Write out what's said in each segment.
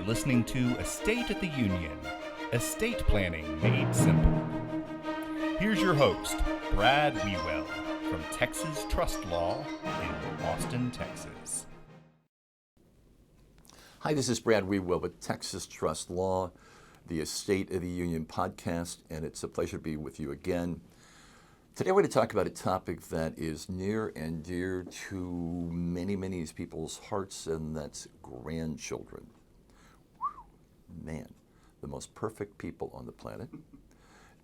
listening to Estate at the Union, estate planning made simple. Here's your host, Brad Wiewel, from Texas Trust Law in Austin, Texas. Hi, this is Brad Wiewel with Texas Trust Law, the Estate of the Union podcast, and it's a pleasure to be with you again. Today we're going to talk about a topic that is near and dear to many people's hearts, and that's grandchildren. Man, the most perfect people on the planet.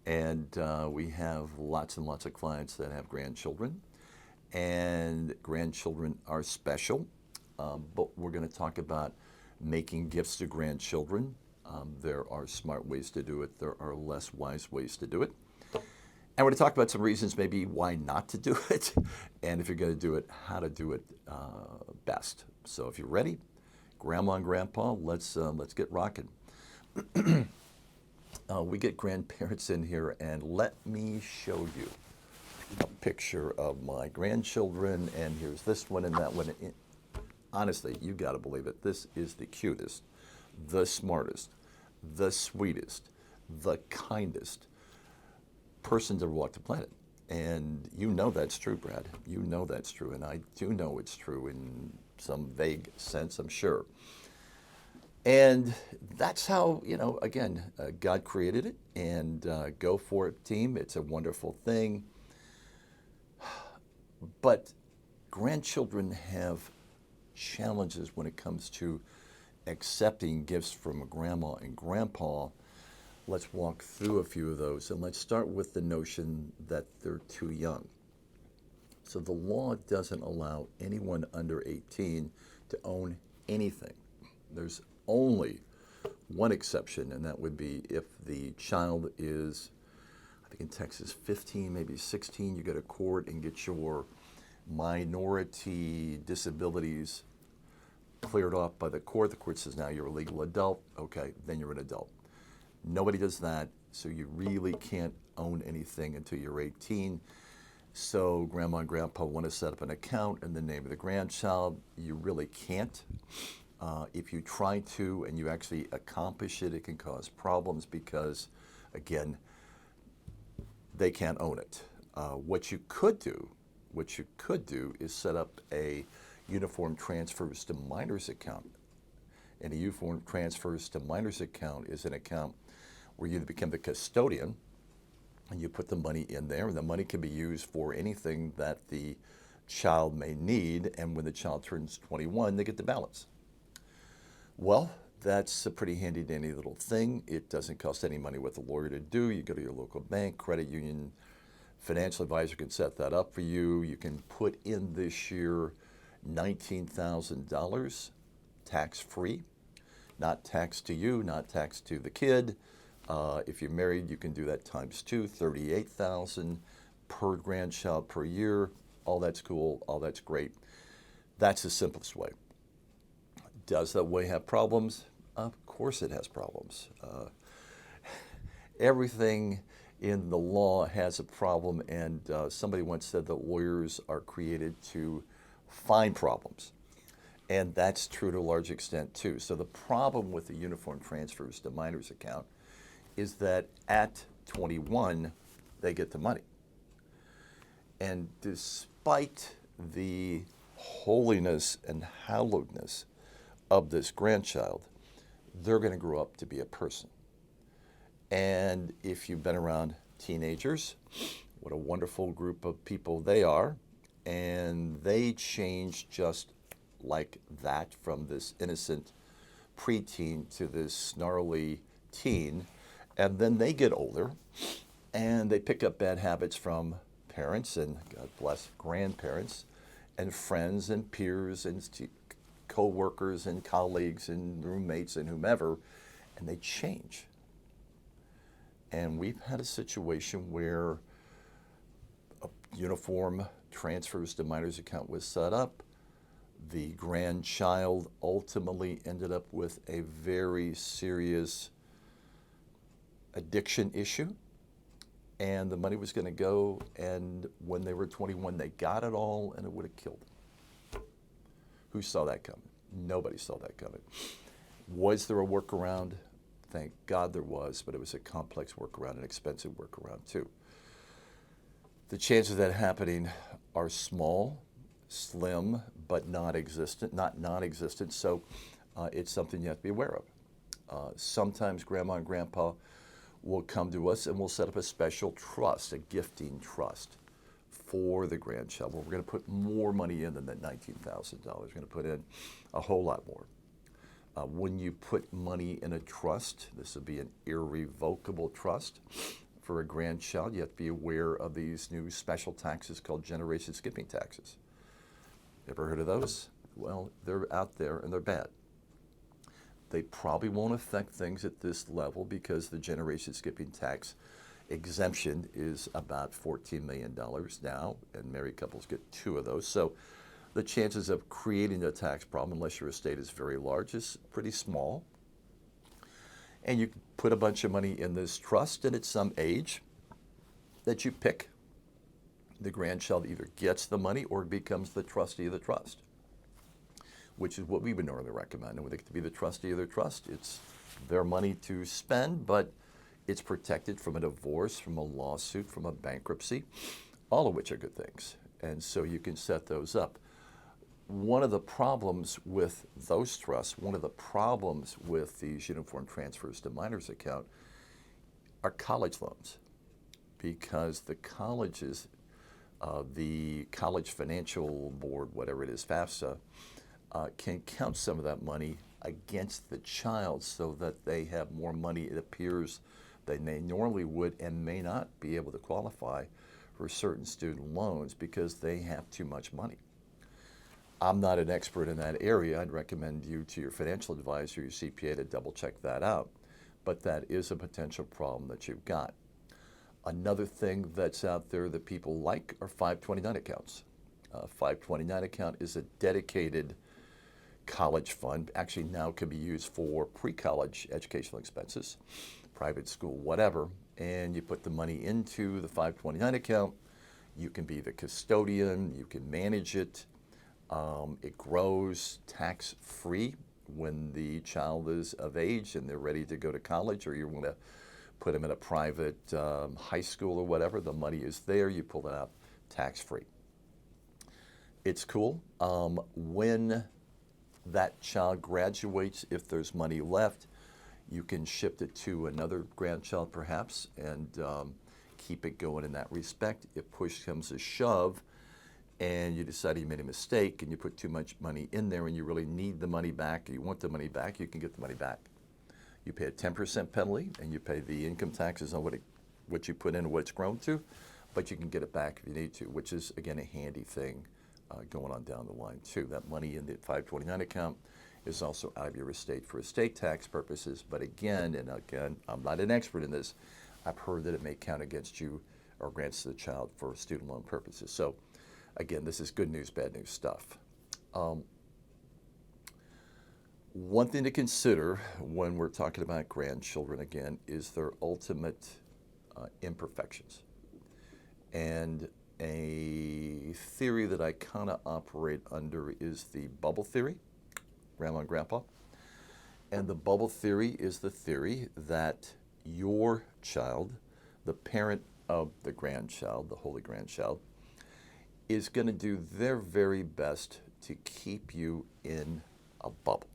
And we have lots and lots of clients that have grandchildren, and grandchildren are special, but we're going to talk about making gifts to grandchildren. There are smart ways to do it. There are less wise ways to do it. And we're going to talk about some reasons maybe why not to do it, and if you're going to do it, how to do it best. So if you're ready, Grandma and Grandpa, let's get rocking. We get grandparents in here, and let me show you a picture of my grandchildren, and here's this one and that one. Honestly, you got to believe it. This is the cutest, the smartest, the sweetest, the kindest person to walk the planet. And you know that's true, Brad. You know that's true, and I do know it's true in some vague sense, I'm sure. And that's how, again, God created it, and go for it, team. It's a wonderful thing. But grandchildren have challenges when it comes to accepting gifts from grandma and grandpa. Let's walk through a few of those, and let's start with the notion that they're too young. So the law doesn't allow anyone under 18 to own anything. There's only one exception, and that would be if the child is, I think in Texas, 15, maybe 16, you go to court and get your minority disabilities cleared off by the court. The court says, now you're a legal adult. Okay, then you're an adult. Nobody does that, so you really can't own anything until you're 18. So grandma and grandpa want to set up an account in the name of the grandchild. You really can't. If you try to and you actually accomplish it, it can cause problems because, again, they can't own it. What you could do is set up a uniform transfers to minors account. And a uniform transfers to minors account is an account where you become the custodian and you put the money in there, and the money can be used for anything that the child may need, and when the child turns 21, they get the balance. Well, that's a pretty handy dandy little thing. It doesn't cost any money with a lawyer to do. You go to your local bank, credit union, financial advisor can set that up for you. You can put in this year $19,000 tax-free, not taxed to you, not taxed to the kid. If you're married, you can do that times two, $38,000 per grandchild per year. All that's cool, all that's great. That's the simplest way. Does that way have problems? Of course it has problems. Everything in the law has a problem, and somebody once said that lawyers are created to find problems. And that's true to a large extent too. So the problem with the uniform transfers to minors account is that at 21, they get the money. And despite the holiness and hallowedness of this grandchild, they're going to grow up to be a person. And if you've been around teenagers, what a wonderful group of people they are. And they change just like that, from this innocent preteen to this snarly teen. And then they get older and they pick up bad habits from parents, and God bless, grandparents and friends and peers and co-workers and colleagues and roommates and whomever, and they change. And we've had a situation where a uniform transfers to minors account was set up. The grandchild ultimately ended up with a very serious addiction issue, and the money was going to go, and when they were 21, they got it all, and it would have killed them. Who saw that coming? Nobody saw that coming. Was there a workaround? Thank God there was, but it was a complex workaround, an expensive workaround too. The chances of that happening are small, slim, but non-existent, not non-existent, so it's something you have to be aware of. Sometimes grandma and grandpa will come to us and we'll set up a special trust, a gifting trust for the grandchild. Well, we're going to put more money in than that $19,000. We're going to put in a whole lot more. When you put money in a trust, this will be an irrevocable trust for a grandchild. You have to be aware of these new special taxes called generation skipping taxes. Ever heard of those? Well, they're out there and they're bad. They probably won't affect things at this level because the generation skipping tax exemption is about $14 million now, and married couples get 2 of those. So the chances of creating a tax problem, unless your estate is very large, is pretty small. And you put a bunch of money in this trust, and at some age that you pick, the grandchild either gets the money or becomes the trustee of the trust, which is what we would normally recommend. And when they get to be the trustee of their trust, it's their money to spend, but it's protected from a divorce, from a lawsuit, from a bankruptcy, all of which are good things. And so you can set those up. One of the problems with those trusts, one of the problems with these uniform transfers to minors account are college loans, because the colleges, the College Financial Board, whatever it is, FAFSA, can count some of that money against the child so that they have more money, it appears, than they normally would, and may not be able to qualify for certain student loans because they have too much money. I'm not an expert in that area. I'd recommend you to your financial advisor, your CPA, to double check that out. But that is a potential problem that you've got. Another thing that's out there that people like are 529 accounts. 529 account is a dedicated college fund, actually now can be used for pre-college educational expenses, private school, whatever, and you put the money into the 529 account. You can be the custodian, you can manage it. It grows tax-free when the child is of age and they're ready to go to college, or you want to put them in a private high school or whatever. The money is there, you pull it out tax-free. It's cool. When that child graduates, if there's money left, you can shift it to another grandchild perhaps and keep it going in that respect. If push comes to shove and you decide you made a mistake and you put too much money in there and you really need the money back, you want the money back, you can get the money back. You pay a 10% penalty and you pay the income taxes on what you put in and what it's grown to, but you can get it back if you need to, which is, again, a handy thing going on down the line too. That money in the 529 account is also out of your estate for estate tax purposes, but again, I'm not an expert in this, I've heard that it may count against you or grants to the child for student loan purposes. So again, this is good news, bad news stuff. One thing to consider when we're talking about grandchildren, again, is their ultimate imperfections. And a theory that I kind of operate under is the bubble theory, grandma and grandpa. And the bubble theory is the theory that your child, the parent of the grandchild, the holy grandchild, is going to do their very best to keep you in a bubble.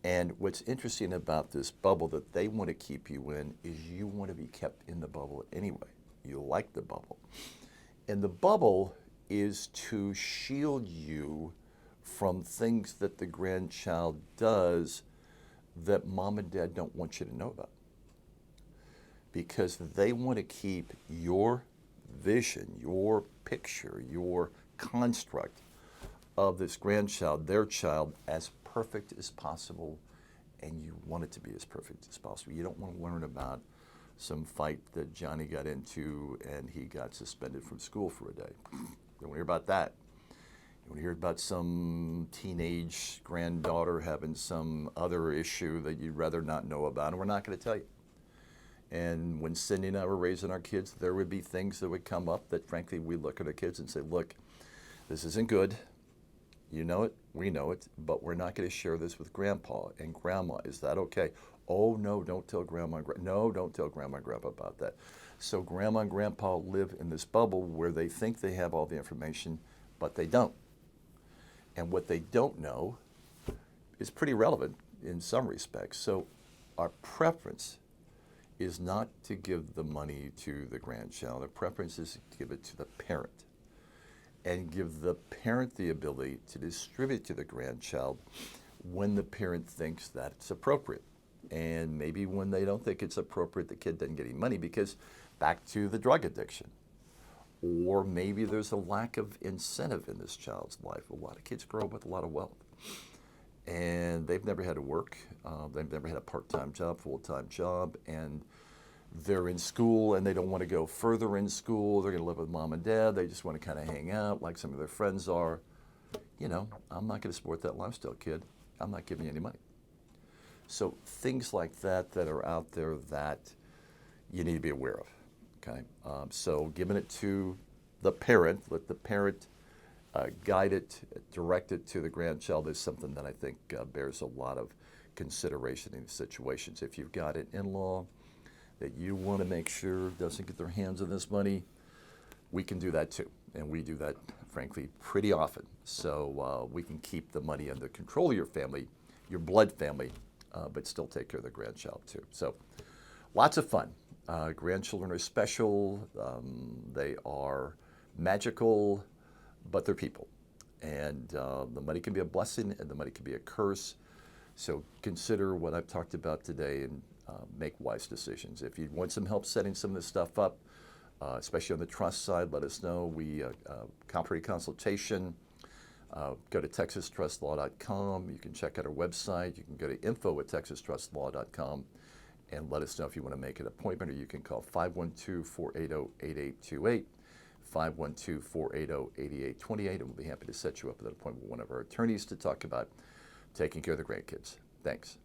And what's interesting about this bubble that they want to keep you in is you want to be kept in the bubble anyway. You like the bubble. And the bubble is to shield you from things that the grandchild does that mom and dad don't want you to know about. Because they want to keep your vision, your picture, your construct of this grandchild, their child, as perfect as possible, and you want it to be as perfect as possible. You don't want to learn about some fight that Johnny got into and he got suspended from school for a day. You don't want to hear about that. You want to hear about some teenage granddaughter having some other issue that you'd rather not know about, and we're not going to tell you. And when Cindy and I were raising our kids, there would be things that would come up that, frankly, we look at our kids and say, look, this isn't good. You know it, we know it, but we're not going to share this with grandpa and grandma. Is that okay? Oh, no, don't tell grandma and no, don't tell grandma and grandpa about that. So grandma and grandpa live in this bubble where they think they have all the information, but they don't. And what they don't know is pretty relevant in some respects. So our preference is not to give the money to the grandchild. Our preference is to give it to the parent and give the parent the ability to distribute to the grandchild when the parent thinks that it's appropriate. And maybe when they don't think it's appropriate, the kid doesn't get any money because back to the drug addiction. Or maybe there's a lack of incentive in this child's life. A lot of kids grow up with a lot of wealth. And they've never had to work. They've never had a part-time job, full-time job. And they're in school and they don't want to go further in school. They're going to live with mom and dad. They just want to kind of hang out like some of their friends are. You know, I'm not going to support that lifestyle, kid. I'm not giving you any money. So things like that that are out there that you need to be aware of. Okay, so giving it to the parent, let the parent guide it, direct it to the grandchild is something that I think bears a lot of consideration in situations. If you've got an in-law that you want to make sure doesn't get their hands on this money, we can do that too. And we do that, frankly, pretty often. So we can keep the money under control of your family, your blood family, but still take care of the grandchild too. So lots of fun. Grandchildren are special. They are magical, but they're people. And the money can be a blessing and the money can be a curse. So consider what I've talked about today and make wise decisions. If you want some help setting some of this stuff up, especially on the trust side, let us know. We complimentary consultation. Go to texastrustlaw.com. You can check out our website. You can go to info@texastrustlaw.com and let us know if you want to make an appointment, or you can call 512-480-8828, 512-480-8828, and we'll be happy to set you up with an appointment with one of our attorneys to talk about taking care of the grandkids. Thanks.